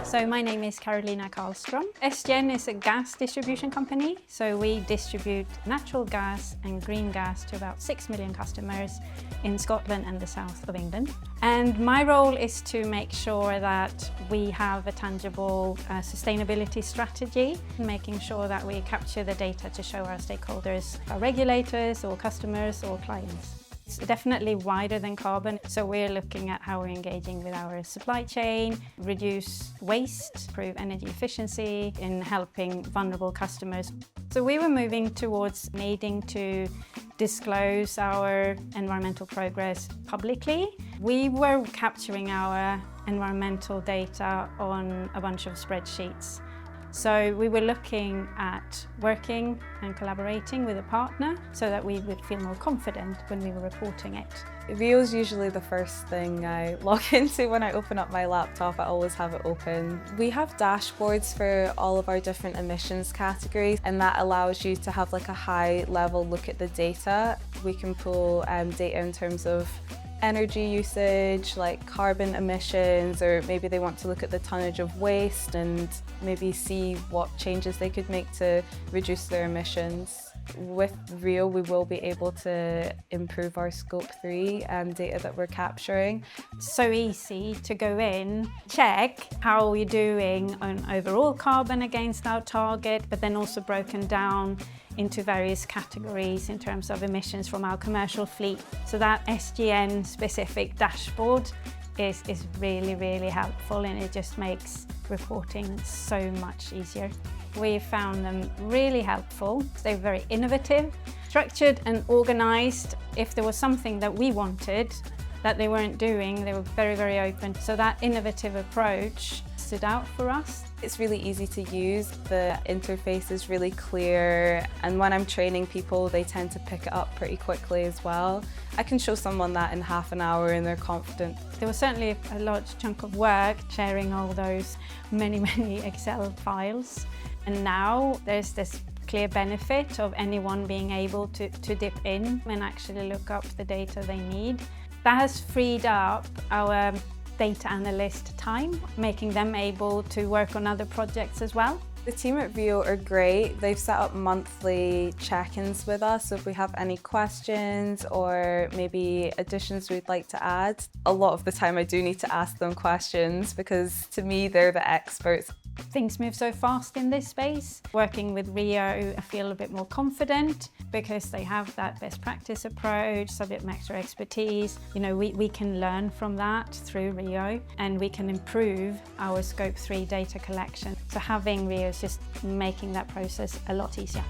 So my name is Carolina Karlstrom. SGN is a gas distribution company. So we distribute natural gas and green gas to about 6 million customers in Scotland and the south of England. And my role is to make sure that we have a tangible sustainability strategy, making sure that we capture the data to show our stakeholders, our regulators or customers or clients. It's definitely wider than carbon, so we're looking at how we're engaging with our supply chain, reduce waste, improve energy efficiency, in helping vulnerable customers. So we were moving towards needing to disclose our environmental progress publicly. We were capturing our environmental data on a bunch of spreadsheets. So we were looking at working and collaborating with a partner so that we would feel more confident when we were reporting it. Rio is usually the first thing I log into when I open up my laptop. I always have it open. We have dashboards for all of our different emissions categories, and that allows you to have like a high level look at the data. We can pull data in terms of energy usage, like carbon emissions, or maybe they want to look at the tonnage of waste and maybe see what changes they could make to reduce their emissions. With Rio, we will be able to improve our Scope 3 data that we're capturing. So easy to go in, check how we're doing on overall carbon against our target, but then also broken down into various categories in terms of emissions from our commercial fleet. So that SGN specific dashboard is really, really helpful, and it just makes reporting so much easier. We found them really helpful. They're very innovative, structured and organized. If there was something that we wanted that they weren't doing, they were very, very open. So that innovative approach stood out for us. It's really easy to use. The interface is really clear, and when I'm training people, they tend to pick it up pretty quickly as well. I can show someone that in half an hour and they're confident. There was certainly a large chunk of work sharing all those many Excel files. And now there's this clear benefit of anyone being able to dip in and actually look up the data they need. That has freed up our data analyst time, making them able to work on other projects as well. The team at Rio are great. They've set up monthly check-ins with us, so if we have any questions or maybe additions we'd like to add. A lot of the time I do need to ask them questions because to me they're the experts. Things move so fast in this space. Working with Rio, I feel a bit more confident because they have that best practice approach, subject matter expertise. You know, we can learn from that through Rio, and we can improve our Scope 3 data collection. So having Rio is just making that process a lot easier.